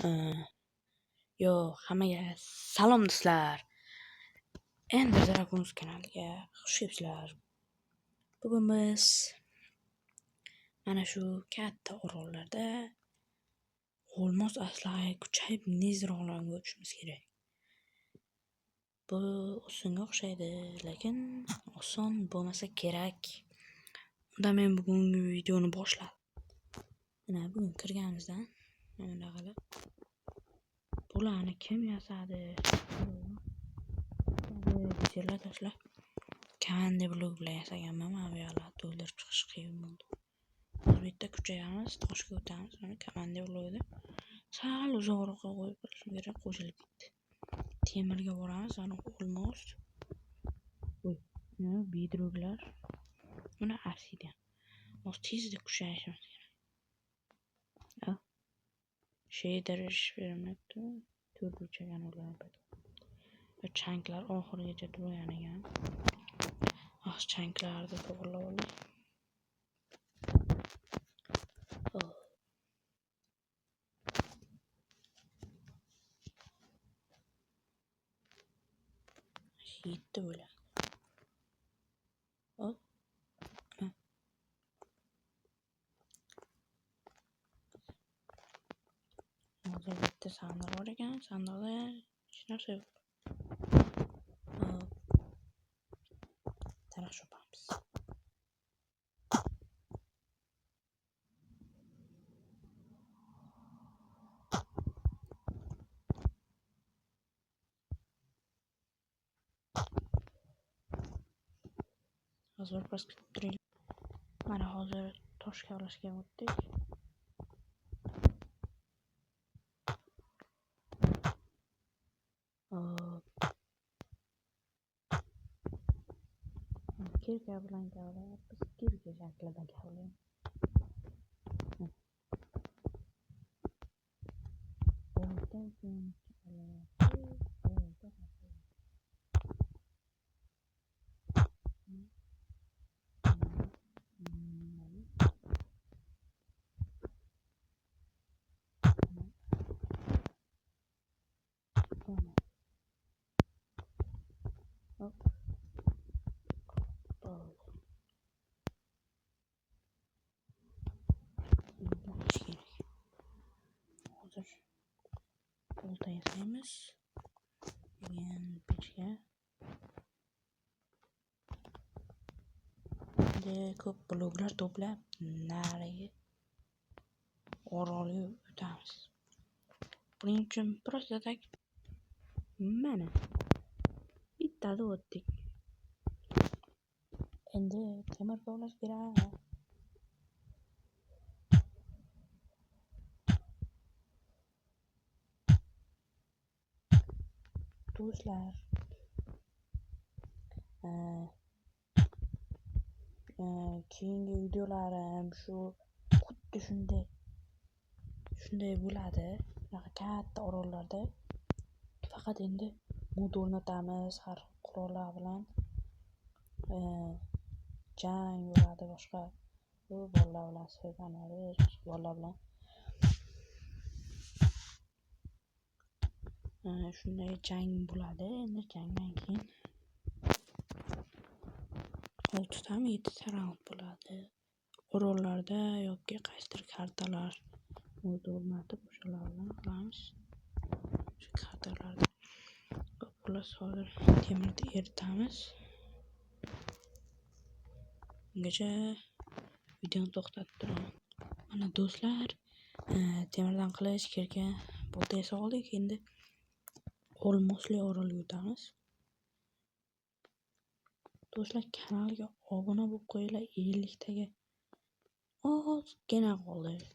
Yo, hammaga salom do'stlar. Endi Dragonus kanaliga xush kelibsizlar. Bugun biz mana shu katta orollarda olmos aslahaga kuchayib nezroqlarga o'tishimiz kerak. Bu osonga o'xshaydi, lekin oson bo'lmasa kerak. Unda men bugungi videoni boshladim. Mana bugun kirganimizdan mana qilib bularni kim yasadi? Videolar do'stlar. Qanday blog bilan yasaganman, mana bu yerlarni to'ldirib chiqish qiyin bo'ldi. Biz bitta kuchayamiz, toshga o'tamiz, mana komanda blogida sal uzoqroqqa qo'yib qo'yishim kerak, qo'shilib ketdi. Temirga boramiz, mana olmos. Mana bedroglar. Mana obsidian. O'z tezda kuchayishimiz kerak. Shader ish bermayapti. Turbuchagan ular. Chanklar oxirigacha turgan ekan. Chanklarni to'g'rilab oldik. Yetti bo'ladi. Hozir bitta sandiq bor ekan, sandiqda hech narsa yo'q. Daraxt chopamiz. Hozir pas kutib turaylik. Mana hozir tosh kavlashga o'tdik. Kirka bilan kavlayapmiz. Kirka shaklida kavlaymiz. Hozir bolta yasaymiz. Keyin pechga. Ko'p bloklar to'plab nariga orolga o'tamiz. Buning uchun просто tak mana bittada o'tdik. Endi temir kovlash kerak. Do'stlar, keyingi videolarim shu xuddi shunday bo'ladi. Katta orollarda faqat endi mod o'rnatamiz har qurollar bilan. Jang bo'ladi, boshqa bolalar bilan sirpanamiz, bolalar bilan. Shunday jang bo'ladi. Endi jangdan keyin 6 ta 7 ta raund bo'ladi. Orollarda yoki qaysidir kartalar mod o'rnatib o'shalar bilan qilamiz. Shu kartalarda xullas hozir temirni eritamiz. Ungacha videoni to'xtatib turaman. Mana do'stlar, temirdan qilich, kirka, bolta yasab oldik. Endi olmosli orolga o'tamiz. Do'stlar, kanalga obuna bo'lib qo'yinglar. 50 taga ozgina qoldi.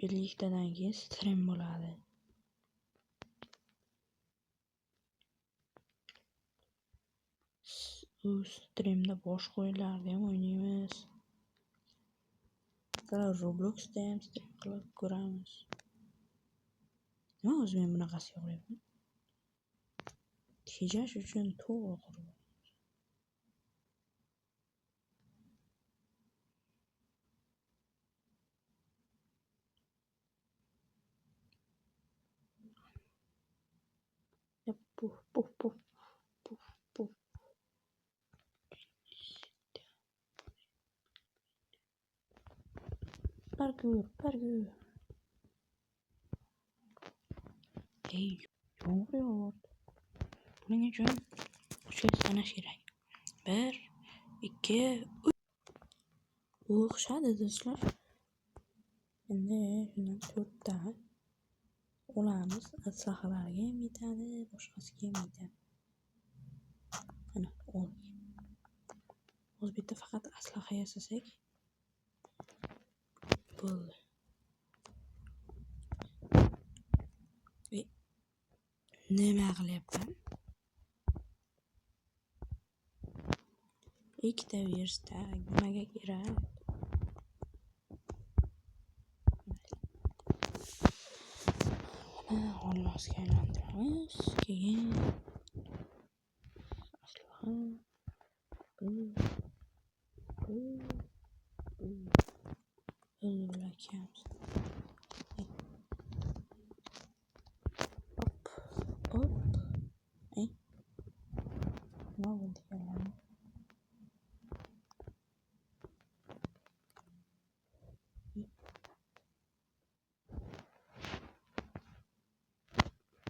50 tadan keyin stream bo'ladi. Streamda boshqa o'yinlarni ham o'ynaymiz. Robloxda ham stream qilib ko'ramiz. Nima o'zi men bunaqasiga qo'yapman? Tejash uchun to'g'ri qurib. puf puf puf puf puf. Parkur. Ey, yağmur yağıyor. Bunun için 3 tane kerak. 1, 2, 3. O'xshadi do'stlar. Endi shundan 4 ta olamiz. Aslahalarga ham yetadi, boshqasiga ham yetadi. Mana oldik. Hozir bitta faqat aslaha yasasak bo'ldi. Nima qilyapman? Ikkita verstak nimaga kerak? Olmosga aylantiramiz. Keyin aslaha o'ldiramiz. Hop. Ey. Nima bo'ldi ekan?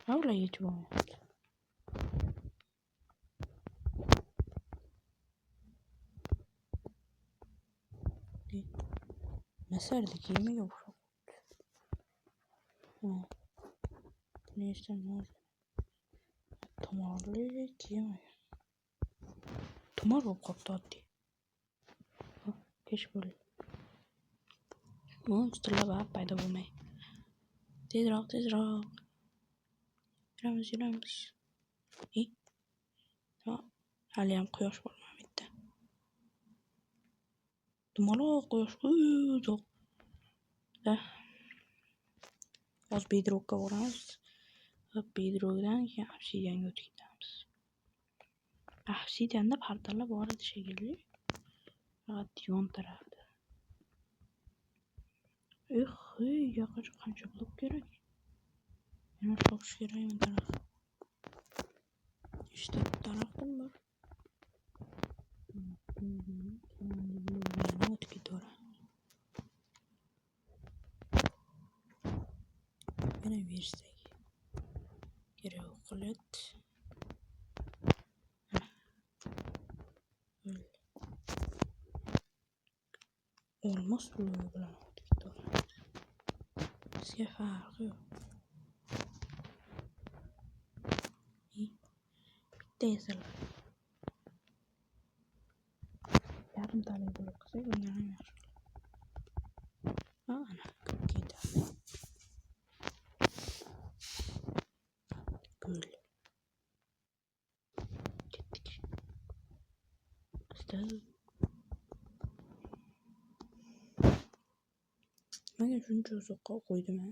Havla yetib olmayapti. Nasardi kiyimiga o'xshab. Buni eshitdim hozir. Tumorli kiyim. Tumor bo'lib qolibdi oddiy. Kech bo'ldi. Monstrlar paydo bo'lmay. Tezroq. Yuramiz. Hali ham quyosh bo'lmabdi. Dumaloq quyosh uzoq. Hozir bedrockga boramiz. Bedrockdan keyin obsidianga o'tib ketamiz. Obsidianda portallar bor edi shekilli. Faqat yon tarafda. Qancha blok kerak? Yana shoqish kerakmi taraf? İşte tarafım var. Not gidiyor. Yine versek. Geri okulet. Olmaz böyle not gidiyor. Bizga farqi yo'q. Bitta yasalar. Yarim talik bo'lib qilsak, undan ham yaxshi. Ana, ketadi. Böyle. Ketdik. Qistab. Menga shuncha uzoqqa qo'ydim ha.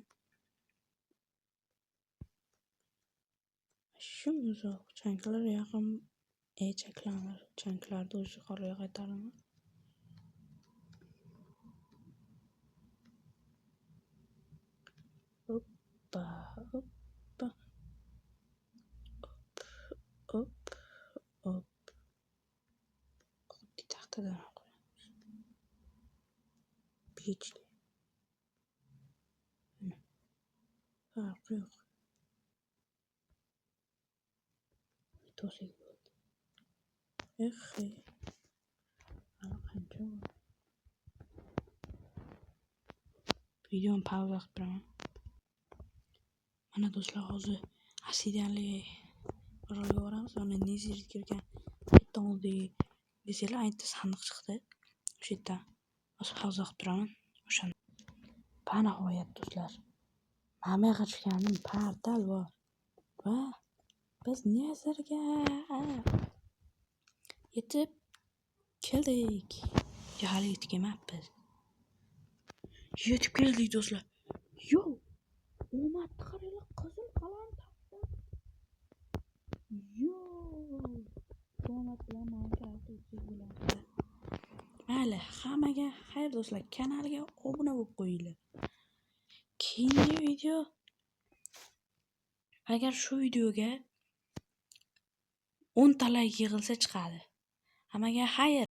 Shu uzoq chanklar yaqin chanklarni o'zi qoriga qaytaraman. Hoppa. Xuddi taxtadan qo'yamiz. Pechli. Farqi yo'q. To'siq bo'ldi. Qancha videoni pauza qilib turaman. Mana do'stlar, hozir obsidianli joyga boramiz. Mana nezir kirgan bitta oldik. Desanglar aytdi sandiq chiqdi. O'sha yerda hozir pauza qilib turaman. O'shani. Banihoyat do'stlar. Mana chiqqanim portal bor. Va biz nezirga yetib keldik. Hali yetib kelmabmiz. Yetib keldik do'stlar. Yo, omad qaranglar, qizil qalam taqdi. Yo, omad bilan Minecraft o'tib bo'ladi. Mayli, hammaga xayr do'stlar. Kanalga obuna bo'lib qo'yinglar. Keyingi video, agar shu videoga 10 talay yig'ilsa chiqadi. Hammaga xayr.